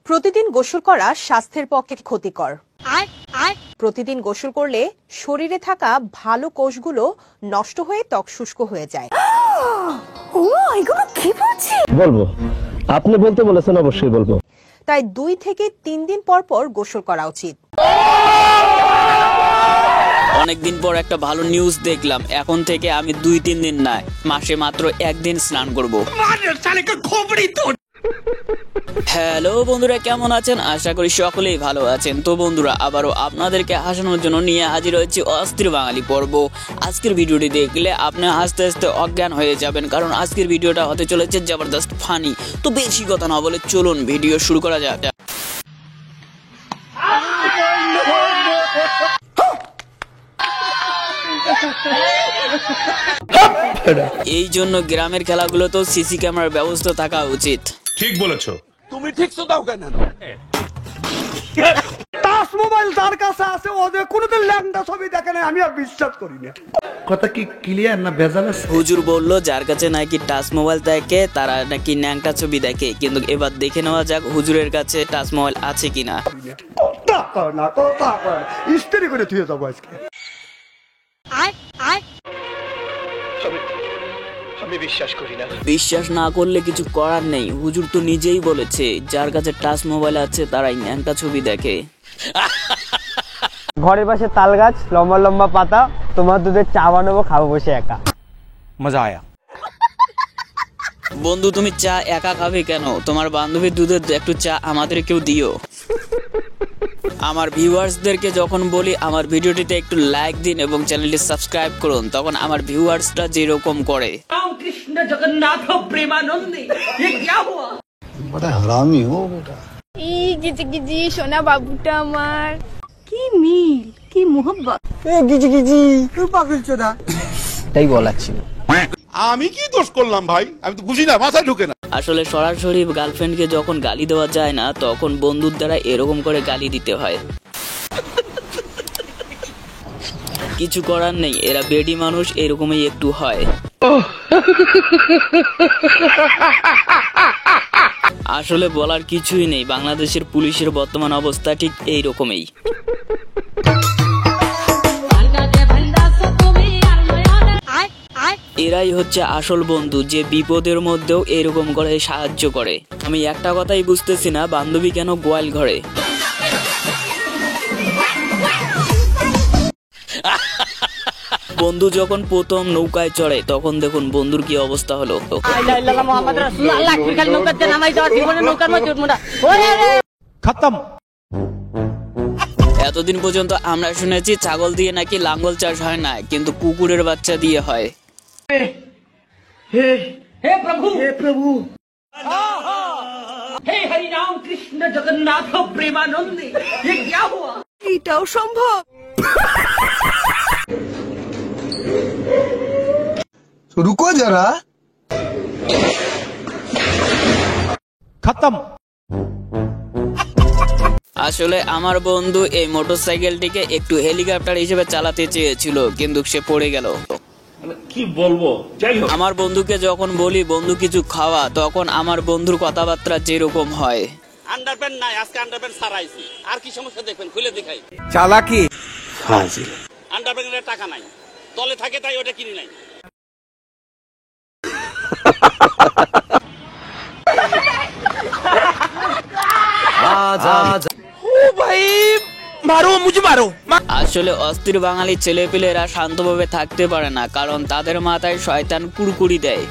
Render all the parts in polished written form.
প্রতিদিন গোসল করা স্বাস্থ্যের পক্ষে ক্ষতিকর। প্রতিদিন গোসল করলে শরীরে থাকা ভালো কোষগুলো নষ্ট হয়ে ত্বক শুষ্ক হয়ে যায়। বলবো, আপনি বলতে বলেছেন, অবশ্যই বলবো। তাই 2 থেকে 3 দিন পর পর গোসল করা উচিত। অনেকদিন পর একটা ভালো নিউজ দেখলাম। এখন থেকে আমি 2-3 দিন না, মাসে মাত্র 1 দিন স্নান করব। হ্যালো বন্ধুরা, কেমন আছেন? আশা করি সকলেই ভালো আছেন। তো বন্ধুরা, আবারও আপনাদেরকে হাসানোর জন্য নিয়ে হাজির হয়েছি অস্থির বাঙালি পর্ব। আজকের ভিডিওটি দেখলে আপনি আস্তে আস্তে অজ্ঞান হয়ে যাবেন, কারণ আজকের ভিডিওটা হতে চলেছে জবরদস্ত ফানি। তো বেশি কথা না বলে চলুন ভিডিও শুরু করা যাক। এই জন্য গ্রামের খেলাগুলোতেও সিসি ক্যামেরার ব্যবস্থা থাকা উচিত। ঠিক বলেছো তুমি। ঠিক তো দাও কেন? টাচ মোবাইল যার কাছে আছে ওদের কোনোদিন ল্যাংটা ছবি দেখে না, আমি আর বিশ্বাস করি না। কথা কি ক্লিয়ার না ভেজাল আছে? হুজুর বলল যার কাছে নাকি টাচ মোবাইল দেখে তারা নাকি ন্যাংটা ছবি দেখে, কিন্তু এবার দেখে নেওয়া যাক হুজুরের কাছে টাচ মোবাইল আছে কিনা। ইস্ত্রি করে থুয়ে যাবো আজকে। আমি বিশ্বাস করি না। বিশ্বাস না করলে কিছু করার নেই। হুজুর তো নিজেই বলেছে যার কাছে টাচ মোবাইল আছে তারাই ন্যাংটা ছবি দেখে। ঘরের পাশে তাল গাছ, লম্বা লম্বা পাতা, তোমার দুধের চা বানাবো, খাবো বসে একা। মজা আয়া। বন্ধু, তুমি চা একা খাবে কেন? তোমার বান্ধবীর দুধের একটু চা আমাদেরকেও দিও। আমার ভিউয়ার্সদেরকে যখন বলি আমার ভিডিওটিতে একটু লাইক দিন এবং চ্যানেলটি সাবস্ক্রাইব করুন, তখন আমার ভিউয়ার্সরা যেরকম করে। কৃষ্ণ জগন্নাথ প্রেমানন্দে বড় হারামি হো বেটা। গিজি গিজি সোনা বাবুটা আমার, কি মিল, কি মোহব্বত। গিজি গিজি তুই পাগল চোদা। তাই বলাচ্ছিল। আমি কি দোষ করলাম ভাই? আমি তো বুঝি না, মাথায় ঢুকে না। আসলে সরাসরি গার্লফ্রেন্ডকে যখন গালি দেওয়া যায় না, তখন বন্ধুর দ্বারা এরকম করে গালি দিতে হয়। কিছু করার নেই, এরা বেডি মানুষ, এরকমই একটু হয়। আসলে বলার কিছুই নেই, বাংলাদেশের পুলিশের বর্তমান অবস্থা ঠিক এইরকমই। এরাই হচ্ছে আসল বন্ধু, যে বিপদের মধ্যেও এরকম করে সাহায্য করে। আমি একটা কথাই বুঝতেছি না, বান্ধবী কেন গোয়াল ঘরে? বন্ধু যখন প্রথম নৌকায় চড়ে তখন দেখুন বন্ধুর কি অবস্থা হলো। খতম। এতদিন পর্যন্ত আমরা শুনেছি ছাগল দিয়ে নাকি লাঙ্গল চাষ হয় না, কিন্তু কুকুরের বাচ্চা দিয়ে হয়। हे प्रभु, हे प्रभु, हे हरि राम कृष्ण जगन्नाथ प्रेमानंदे, ये क्या हुआ? এটাও সম্ভব? রুকো যারা। খতম। আসলে আমার বন্ধু এই মোটরসাইকেলটিকে একটু হেলিকপ্টার হিসেবে চালাতে চেয়েছিল, কিন্তু সে পড়ে গেল। কি বলবো, যাই হোক। আমার বন্ধুকে যখন বলি বন্ধু কিছু খাওয়া, তখন আমার বন্ধুর কথাবার্তা যেরকম হয়। আন্ডারপ্যান্ট নাই, আজকে আন্ডারপ্যান্ট সারাইছি। আর কি সমস্যা দেখবেন, খুলে দেখাই। চালাকি ফাজিল। আন্ডারপ্যান্টের টাকা নাই, তলে থাকে তাই ওটা কিনি নাই। আসলে অস্থির বাঙালি ছেলেপেলেরা শান্তভাবে থাকতে পারে না, কারণ তাদের মাথায় শয়তান কুড়কুড়ি দেয়।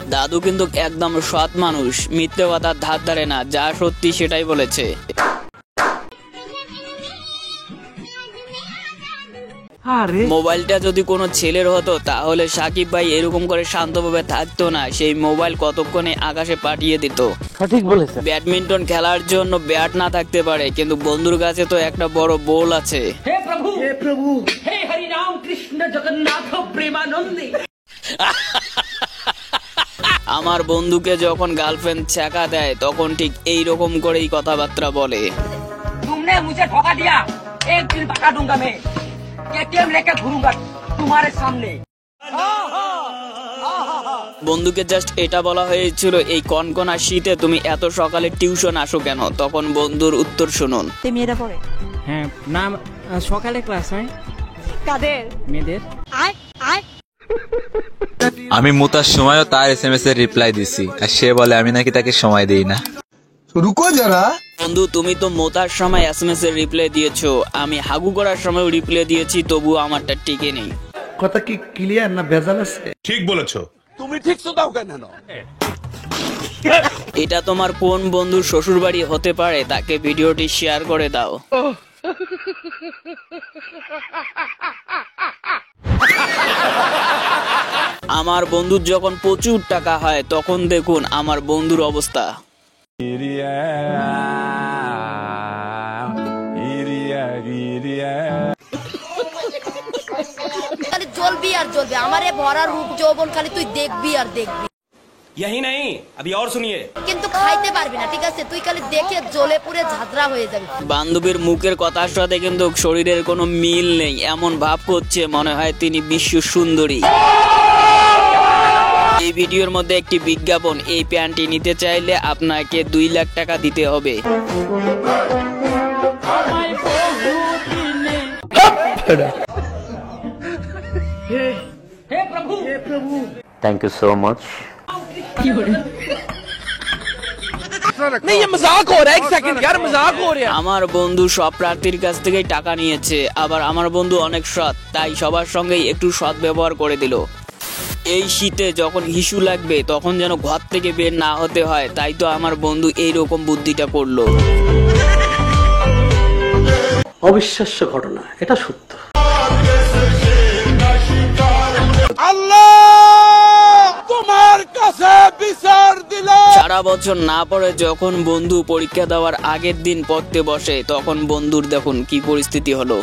দাদু কিন্তু একদম সৎ মানুষ, মিথ্যে কথার ধার ধারে না, যা সত্যি সেটাই বলেছে। মোবাইলটা যদি কোনো ছেলের হতো তাহলে সাকিব ভাই এরকম করে শান্তভাবে থাকতো না, সেই মোবাইল কতক্ষণে আকাশে পাঠিয়ে দিত। সঠিক বলেছে। ব্যাডমিন্টন খেলার জন্য ব্যাট না থাকতে পারে, কিন্তু বন্ধুর কাছে তো একটা বড় বল আছে। हे प्रभु, हे प्रभु, हे हरि राम कृष्ण जगन्नाथ प्रेमानंदे। আমার বন্ধুকে যখন গার্লফ্রেন্ড ছ্যাঁকা দেয় তখন ঠিক এইরকম করেই কথাবার্তা বলে। तुमने मुझे ठोका दिया, एक दिन बता दूंगा मैं, एटीएम लेके घूरूंगा तुम्हारे सामने। বন্ধুকে জাস্ট এটা বলা হয়েছিল, এই কনকনা শীতে তুমি এত সকালে টিউশন আসো কেন? তখন বন্ধুর উত্তর শুনুন। মেয়েরা পড়ে হ্যাঁ না, সকালে ক্লাস হয় কাদের মেয়েদের। আমি মুতার সময়ও তার SMS এর রিপ্লাই দিছি, আর সে বলে আমি নাকি তাকে সময় দেই না। রুকো যারা বন্ধু, তুমি তো মোতার সময় SMS এর রিপ্লাই দিয়েছো, আমি হাগু করার সময় রিপ্লাই দিয়েছি, তবুও আমারটা টিকে নেই। কথা কি ক্লিয়ার না ভেজাল আছে? ঠিক বলেছো। তুমি ঠিক তো দাও কেন? এটা তোমার কোন বন্ধুর শ্বশুর বাড়ি হতে পারে? তাকে ভিডিওটি শেয়ার করে দাও। আমার বন্ধুর যখন প্রচুর টাকা হয় তখন দেখুন আমার বন্ধুর অবস্থা। খালি জ্বলবি আর জ্বলবি, আমারে ভরা রূপ যৌবন খালি তুই দেখবি আর দেখবি। यही नहीं, अभी और सुनिए। কিন্তু খাইতে পারবি না, ঠিক আছে? তুই খালি দেখে জ্বলে পুড়ে ঝাঁঝরা হয়ে যাবি। বান্ধবীর মুখের কথার সাথে কিন্তু শরীরের কোনো মিল নেই, এমন ভাব করছে মনে হয় তিনি বিশ্ব সুন্দরী। এই ভিডিওর মধ্যে একটি বিজ্ঞাপন, এই প্যান্টটি নিতে চাইলে আপনাকে 2 লাখ টাকা দিতে হবে। Thank you so much. আমার বন্ধু সব প্রার্থীর কাছ থেকেই টাকা নিয়েছে, আবার আমার বন্ধু অনেক সৎ, তাই সবার সঙ্গেই একটু সৎ ব্যবহার করে দিল। এই শীতে যখন হিসু লাগবে তখন যেন ঘর থেকে বের না হতে হয়, তাই তো আমার বন্ধু এইরকম বুদ্ধিটা করলো। অবিশ্বাস্য ঘটনা, এটা সত্য। সারা বছর না পড়ে যখন বন্ধু পরীক্ষা দেওয়ার আগের দিন পড়তে বসে, তখন বন্ধুর দেখুন কি পরিস্থিতি হলো।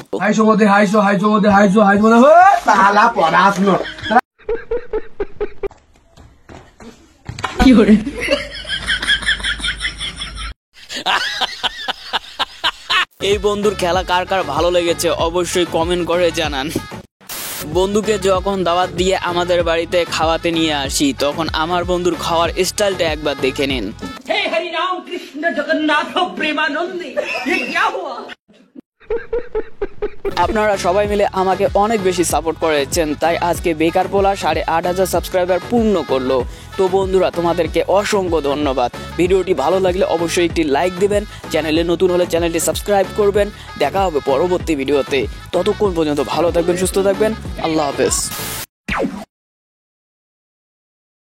এই বন্ধুর খেলা কার কার ভালো লেগেছে অবশ্যই কমেন্ট করে জানান। বন্ধুকে যখন দাওয়াত দিয়ে আমাদের বাড়িতে খাওয়াতে নিয়ে আসি, তখন আমার বন্ধুর খাওয়ার স্টাইলটা একবার দেখে নিন। हे हरि राम कृष्ण जगन्नाथ प्रेमानंदी, ये क्या हुआ? আপনারা সবাই মিলে আমাকে অনেক বেশি সাপোর্ট করেছেন, তাই আজকে বেকার পোলা 8,500 সাবস্ক্রাইবার পূর্ণ করলো। তো বন্ধুরা, তোমাদেরকে অসংখ্য ধন্যবাদ। ভিডিওটি ভালো লাগলে অবশ্যই একটি লাইক দিবেন, চ্যানেলে নতুন হলে চ্যানেলটি সাবস্ক্রাইব করবেন। দেখা হবে পরবর্তী ভিডিওতে, ততক্ষণ পর্যন্ত ভালো থাকবেন, সুস্থ থাকবেন, আল্লাহ হাফেজ।